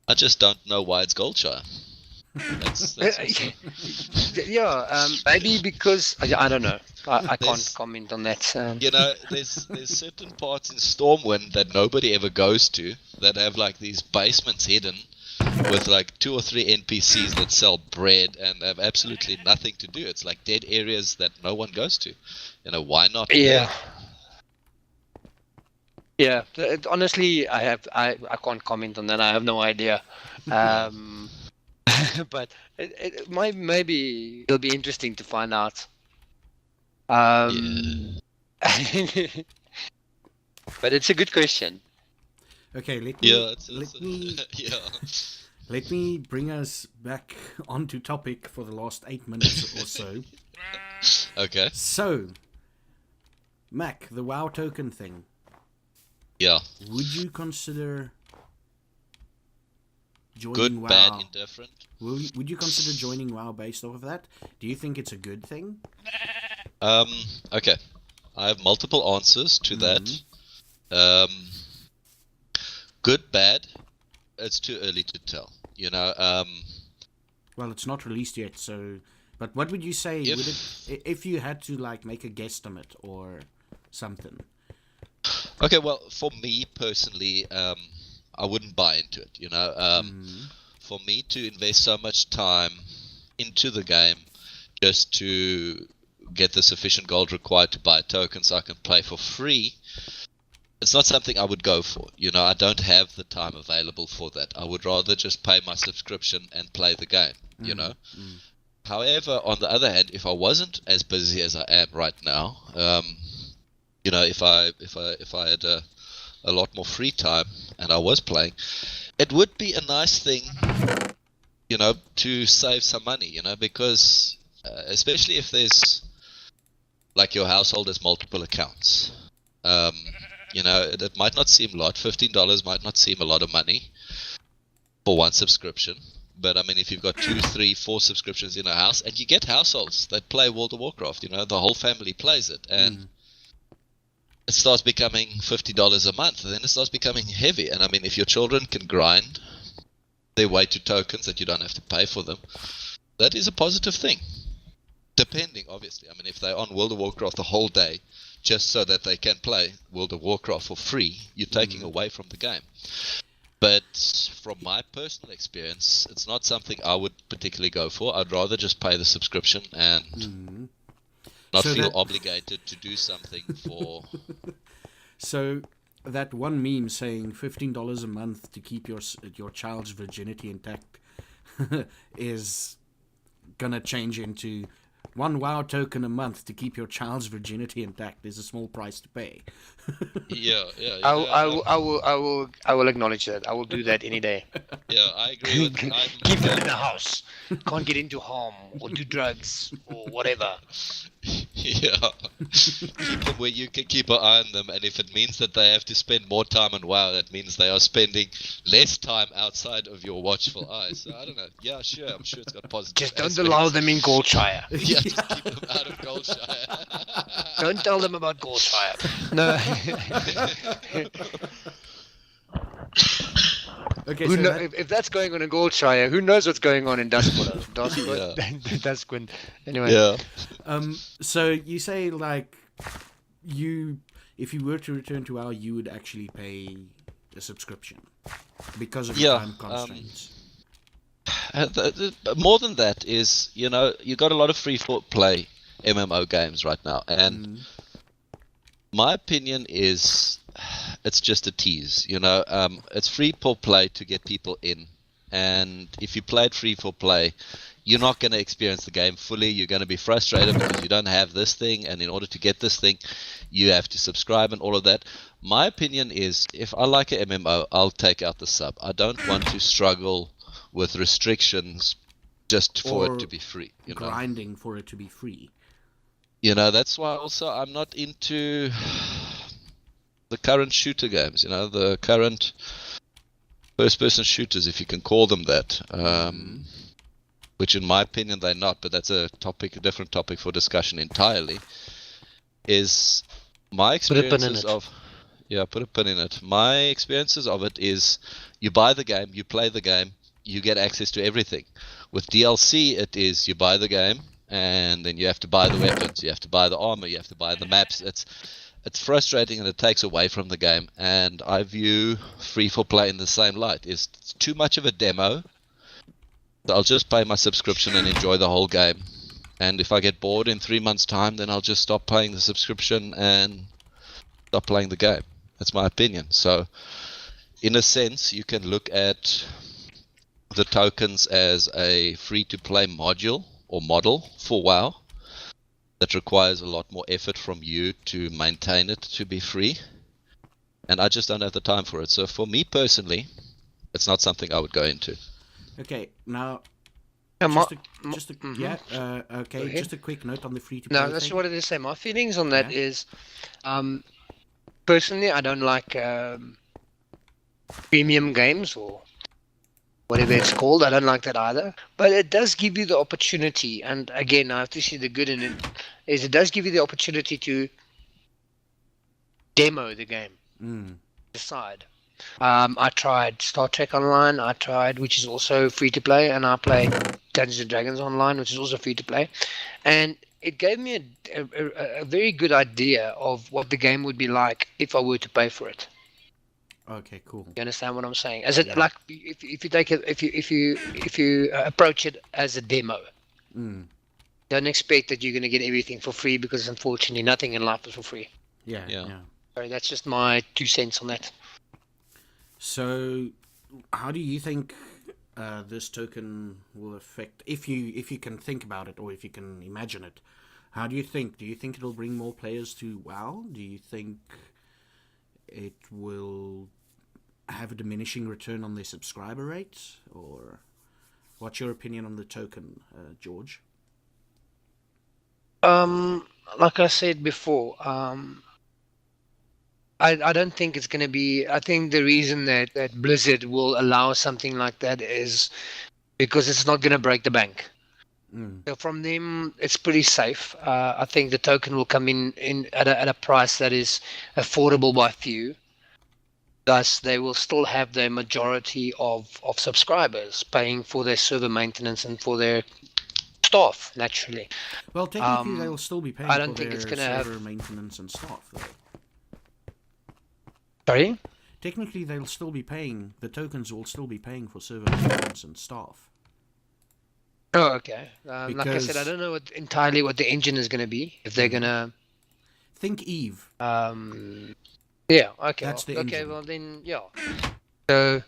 I just don't know why it's Goldshire. That's also... Maybe because I don't know. I can't There's- comment on that. You know, there's certain parts in Stormwind that nobody ever goes to that have like these basements hidden with like 2 or 3 NPCs that sell bread and have absolutely nothing to do. It's like dead areas that no one goes to. You know, why not? Yeah. Yeah. Honestly, I can't comment on that. I have no idea. But maybe it'll be interesting to find out. But it's a good question. Okay, let me bring us back onto topic for the last 8 minutes or so. Okay. So, Mac, the WoW token thing. Yeah. Would you consider joining Good, WoW? bad, indifferent? Would you consider joining WoW based off of that? Do you think it's a good thing? Okay. I have multiple answers to that. Good, bad. It's too early to tell. You know. Well, it's not released yet, so. But what would you say if you had to like make a guesstimate or something? Okay, well, for me personally, I wouldn't buy into it. You know, for me to invest so much time into the game just to get the sufficient gold required to buy a token so I can play for free, it's not something I would go for. You know, I don't have the time available for that. I would rather just pay my subscription and play the game, you know. However, on the other hand, if I wasn't as busy as I am right now, you know, if I had a lot more free time and I was playing, it would be a nice thing, you know, to save some money, you know, because especially if there's like your household has multiple accounts. You know, it might not seem a lot. $15 might not seem a lot of money for one subscription. But I mean, if you've got 2, 3, 4 subscriptions in a house, and you get households that play World of Warcraft, you know, the whole family plays it, and it starts becoming $50 a month, and then it starts becoming heavy. And I mean, if your children can grind their way to tokens that you don't have to pay for them, that is a positive thing. Depending, obviously. I mean, if they're on World of Warcraft the whole day, just so that they can play World of Warcraft for free, you're taking away from the game. But from my personal experience, it's not something I would particularly go for. I'd rather just pay the subscription and not feel obligated to do something for... So that one meme saying $15 a month to keep your child's virginity intact is gonna change into 1 WoW token a month to keep your child's virginity intact is a small price to pay. I will acknowledge that. I will do that any day. Yeah, I agree with that. Keep them in the house. Can't get into harm or do drugs or whatever. Yeah. Keep them where you can keep an eye on them, and if it means that they have to spend more time on WoW, that means they are spending less time outside of your watchful eyes. So I don't know. Yeah, sure. I'm sure it's got positive Just don't aspects. allow them in Goldshire. Yeah, just keep them out of Goldshire. Don't tell them about Goldshire. No. Okay, if that's going on in Goldshire, who knows what's going on in Duskwood? Duskwood. Anyway. Yeah. So you say like if you were to return to WoW, you would actually pay a subscription because of your time constraints. More than that is, you know, you got a lot of free play MMO games right now, and my opinion is it's just a tease. You know, it's free for play to get people in, and if you play it free for play, you're not going to experience the game fully. You're going to be frustrated because you don't have this thing, and in order to get this thing, you have to subscribe and all of that. My opinion is, if I like a MMO, I'll take out the sub. I don't want to struggle with restrictions just for it to be free. You know? Grinding for it to be free. You know, that's why also I'm not into the current shooter games, you know, the current first-person shooters, if you can call them that, which in my opinion they're not, but that's a different topic for discussion entirely, is my experiences of... Yeah, put a pin in it. My experiences of it is You buy the game, you play the game, you get access to everything. With DLC, it is you buy the game, and then you have to buy the weapons, you have to buy the armor, you have to buy the maps. It's frustrating, and it takes away from the game. And I view free for play in the same light. It's too much of a demo. So I'll just pay my subscription and enjoy the whole game. And if I get bored in 3 months' time, then I'll just stop paying the subscription and stop playing the game. That's my opinion. So, in a sense, you can look at the tokens as a free-to-play module or model for WoW that requires a lot more effort from you to maintain it to be free. And I just don't have the time for it. So for me personally, it's not something I would go into. Okay, now... Just a quick note on the free-to-play No, that's thing. what it is. Say my feelings on that is, personally, I don't like premium games or whatever it's called. I don't like that either. But it does give you the opportunity, and again, I have to see the good in it. Is it does give you the opportunity to demo the game. Decide. I tried Star Trek Online, which is also free to play, and I played Dungeons and Dragons Online, which is also free to play, and it gave me a very good idea of what the game would be like if I were to pay for it. Okay, cool. You understand what I'm saying? As it like if you take it, if you approach it as a demo, don't expect that you're going to get everything for free, because unfortunately nothing in life is for free. Yeah. Sorry, that's just my 2 cents on that. So, how do you think this token will affect, if you can think about it, or if you can imagine it? How do you think? Do you think it'll bring more players to WoW? Do you think it will have a diminishing return on their subscriber rates? Or what's your opinion on the token, George? Like I said before, I don't think it's going to be... I think the reason that Blizzard will allow something like that is because it's not going to break the bank. So from them, it's pretty safe. I think the token will come in at a price that is affordable by few. Thus, they will still have the majority of subscribers paying for their server maintenance and for their staff, naturally. Well, technically, they'll still be paying I don't for think their it's gonna server maintenance and staff, though. Sorry? Technically, they'll still be paying. The tokens will still be paying for server maintenance and staff. Oh, okay. Like I said, I don't know entirely what the engine is going to be. If they're going to... Think Eve. Yeah, okay. That's the okay, engine. well then, yeah. So,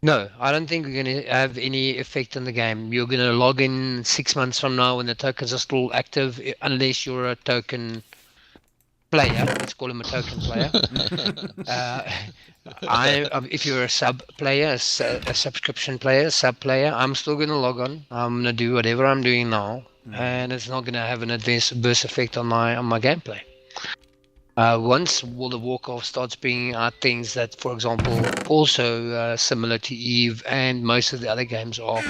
no, I don't think we're going to have any effect on the game. You're going to log in 6 months from now when the tokens are still active, unless you're a token player. Let's call him a token player. If you're a sub player, a subscription player, sub player, I'm still going to log on. I'm going to do whatever I'm doing now, and it's not going to have an adverse effect on my gameplay. Once World of Warcraft starts bringing out things that, for example, also similar to Eve and most of the other games are,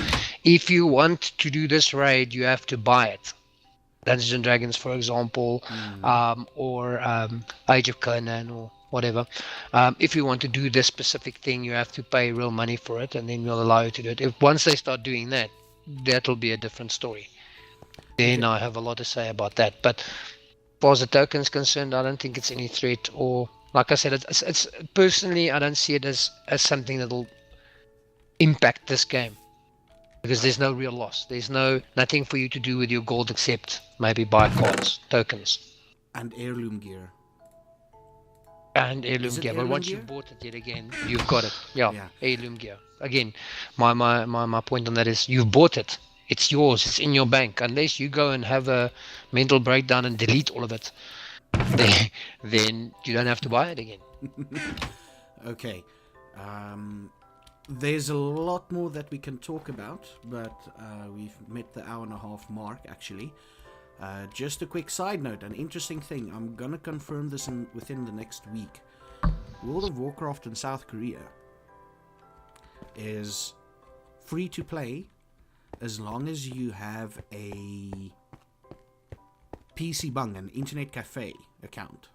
if you want to do this raid, you have to buy it. Dungeons and Dragons, for example, or Age of Conan or whatever. If you want to do this specific thing, you have to pay real money for it, and then we'll allow you to do it. Once they start doing that, that'll be a different story. Then I have a lot to say about that. But as far as the token's concerned, I don't think it's any threat. Or, like I said, it's personally, I don't see it as something that'll impact this game. Because there's no real loss. There's nothing for you to do with your gold except maybe buy cards, tokens. And heirloom gear. And heirloom gear. But once you've bought it yet again, you've got it. Yeah, heirloom gear. Again, my point on that is you've bought it. It's yours. It's in your bank. Unless you go and have a mental breakdown and delete all of it, then you don't have to buy it again. Okay. There's a lot more that we can talk about, but we've met the hour and a half mark, actually. Just a quick side note, an interesting thing. I'm going to confirm this within the next week. World of Warcraft in South Korea is free to play as long as you have a PC Bang, an internet cafe account.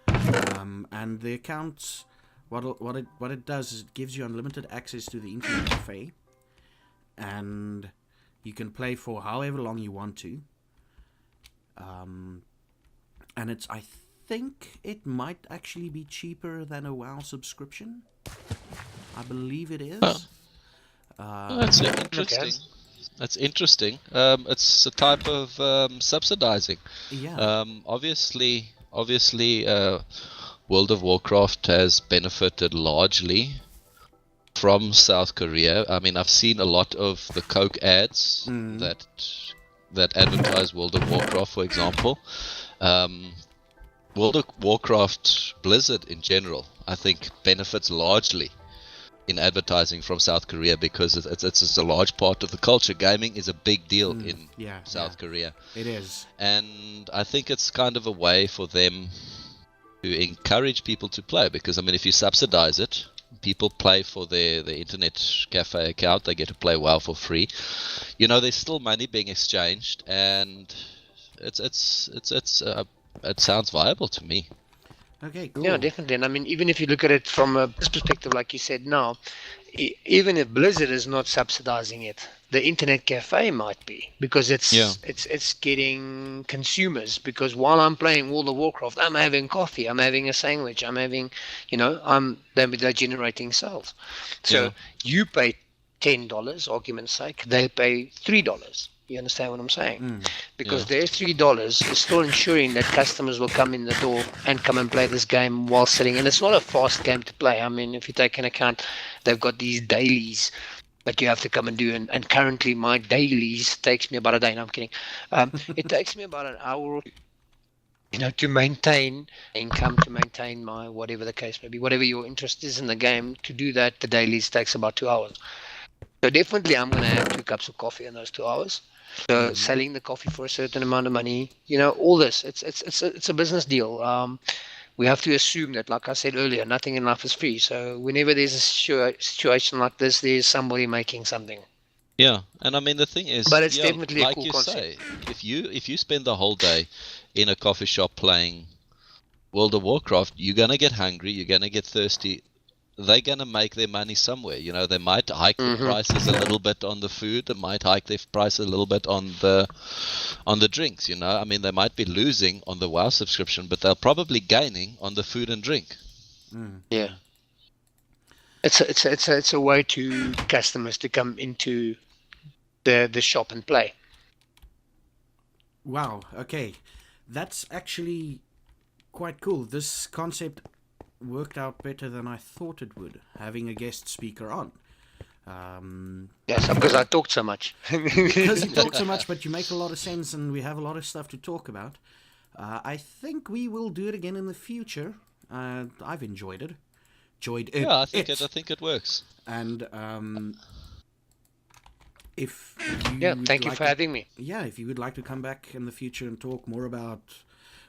And the accounts what it does is it gives you unlimited access to the internet cafe, and you can play for however long you want to. And I think it might actually be cheaper than a WoW subscription. I believe it is. That's interesting. That's interesting. It's a type of subsidizing. Yeah. Obviously, World of Warcraft has benefited largely from South Korea. I mean, I've seen a lot of the Coke ads that advertise World of Warcraft, for example. World of Warcraft Blizzard in general, I think, benefits largely in advertising from South Korea because it's a large part of the culture. Gaming is a big deal in South Korea. It is. And I think it's kind of a way for them to encourage people to play, because I mean, if you subsidize it, people play for their internet cafe account, they get to play WoW for free. You know, there's still money being exchanged, and it sounds viable to me. Okay, cool. Yeah, definitely. And I mean, even if you look at it from a perspective, like you said now, even if Blizzard is not subsidizing it, the internet cafe might be, because it's getting consumers. Because while I'm playing World of Warcraft, I'm having coffee, I'm having a sandwich, I'm having, they're generating sales. So you pay $10, argument's sake, they'll pay $3. You understand what I'm saying? Because their $3 is still ensuring that customers will come in the door and come and play this game while sitting. And it's not a fast game to play. I mean, if you take into account, they've got these dailies that you have to come and do. And currently my dailies takes me about a day. No, I'm kidding. It takes me about an hour, to maintain income, to maintain my whatever the case may be, whatever your interest is in the game. To do that, the dailies takes about 2 hours. So definitely I'm going to have 2 cups of coffee in those 2 hours. So selling the coffee for a certain amount of money, all this, it's a business deal. We have to assume that, like I said earlier, nothing in life is free. So whenever there's a situation like this, there's somebody making something. Yeah, and I mean the thing is, but it's definitely like a cool you concept. say, if you spend the whole day in a coffee shop playing World of Warcraft, you're gonna get hungry, you're gonna get thirsty. They're going to make their money somewhere. They might hike the prices a little bit on the food. They might hike their prices a little bit on the drinks. I mean, they might be losing on the WoW subscription, but they're probably gaining on the food and drink. Yeah, it's a way to customers to come into the shop and play. Wow. Okay, that's actually quite cool. This concept worked out better than I thought it would, having a guest speaker on. Yes, because I talked so much. Because you talk so much, but you make a lot of sense, and we have a lot of stuff to talk about. I think we will do it again in the future. I've enjoyed it. Yeah, I think it works. And if thank you for having me. Yeah, if you would like to come back in the future and talk more about,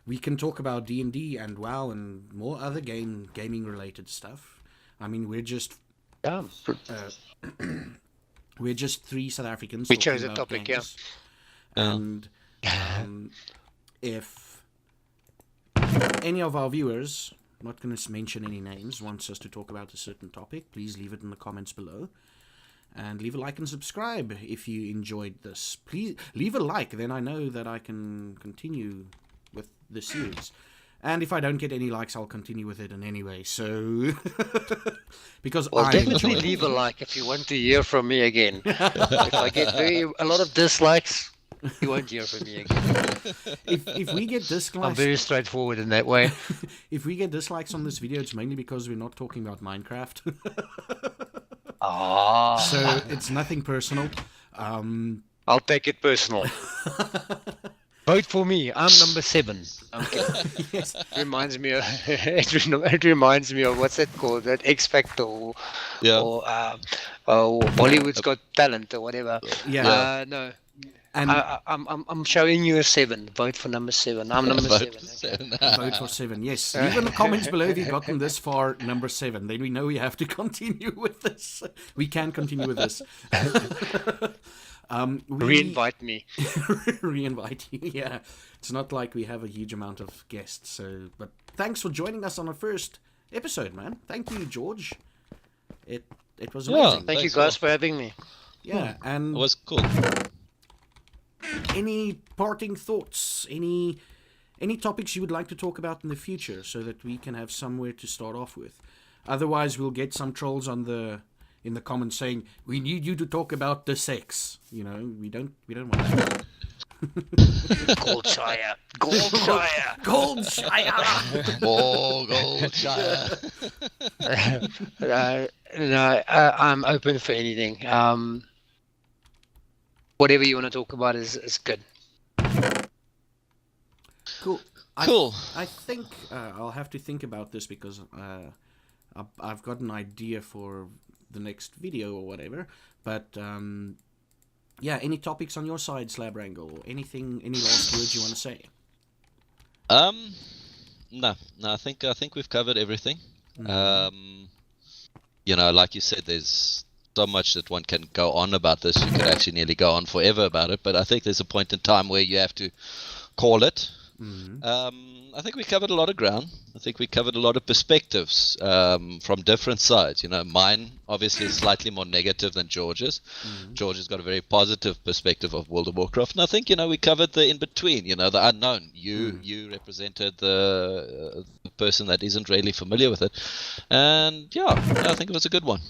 we can talk about D&D and WoW and more other gaming related stuff. I mean, we're just we're just 3 South Africans. We chose a topic, games. And if any of our viewers, I'm not going to mention any names, wants us to talk about a certain topic, please leave it in the comments below. And leave a like and subscribe if you enjoyed this. Please leave a like, then I know that I can continue with the series. And if I don't get any likes, I'll continue with it in any way. So, because I definitely leave a like if you want to hear from me again. If I get a lot of dislikes, you won't hear from me again. If we get dislikes, I'm very straightforward in that way. If we get dislikes on this video, it's mainly because we're not talking about Minecraft. So it's nothing personal. I'll take it personal. Vote for me. I'm number 7. Okay. Yes. Reminds me of it reminds me of what's that called? That X Factor or Bollywood's Got Talent or whatever. Yeah. No. And I'm showing you a 7. Vote for number 7. I'm number 7. Okay. Vote for 7. Yes. Leave in the comments below if you've gotten this far, number 7. Then we know we have to continue with this. We can continue with this. Reinvite me. Reinvite you. Yeah. It's not like we have a huge amount of guests. But thanks for joining us on our first episode, man. Thank you, George. It was Yeah. amazing. Thank you Thanks, guys for having me. Yeah, It and was cool. any parting thoughts? Any topics you would like to talk about in the future, so that we can have somewhere to start off with? Otherwise, we'll get some trolls in the comments saying, "We need you to talk about the sex." You know, we don't want that. Goldshire. More Goldshire. I'm open for anything. Whatever you want to talk about is good. Cool. Cool. I think I'll have to think about this, because I've got an idea for the next video or whatever. But yeah, any topics on your side, Slab Wrangle, or anything? Any last words you want to say? No. I think we've covered everything. You know, like you said, there's so much that one can go on about this. You could actually nearly go on forever about it, but I think there's a point in time where you have to call it. I think we covered a lot of ground. I think we covered a lot of perspectives from different sides. You know, mine obviously is slightly more negative than George's. George's got a very positive perspective of World of Warcraft, and I think, you know, we covered the in between. You know, the unknown. You represented the person that isn't really familiar with it, and yeah, I think it was a good one.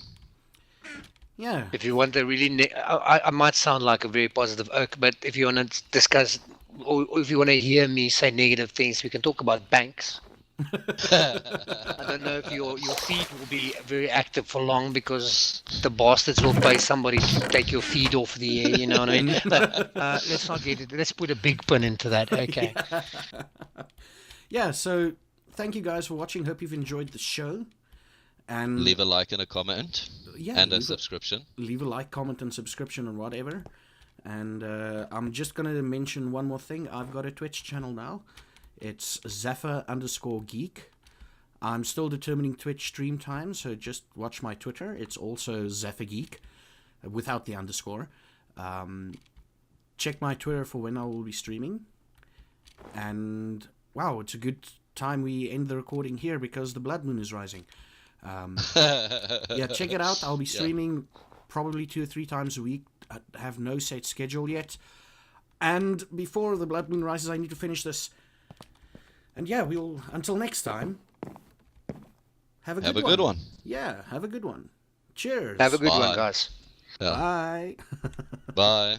Yeah. If you want to really, I might sound like a very positive oak, but if you want to discuss, or if you want to hear me say negative things, we can talk about banks. I don't know if your feed will be very active for long, because the bastards will pay somebody to take your feed off the air. You know what I mean? But let's not get it. Let's put a big pin into that. Okay. Yeah. So thank you guys for watching. Hope you've enjoyed the show. And Leave a like and a comment, and a subscription. Leave a like, comment, and subscription, and whatever. And I'm just going to mention one more thing. I've got a Twitch channel now. It's Zephyr_geek. I'm still determining Twitch stream time, so just watch my Twitter. It's also ZephyrGeek, without the underscore. Check my Twitter for when I will be streaming. And wow, it's a good time we end the recording here, because the blood moon is rising. Yeah, check it out. I'll be streaming probably 2 or 3 times a week. I have no set schedule yet. And before the blood moon rises, I need to finish this. And yeah, until next time, have a good one. Yeah, have a good one. Cheers. Have a good one, guys. Yeah. Bye. Bye.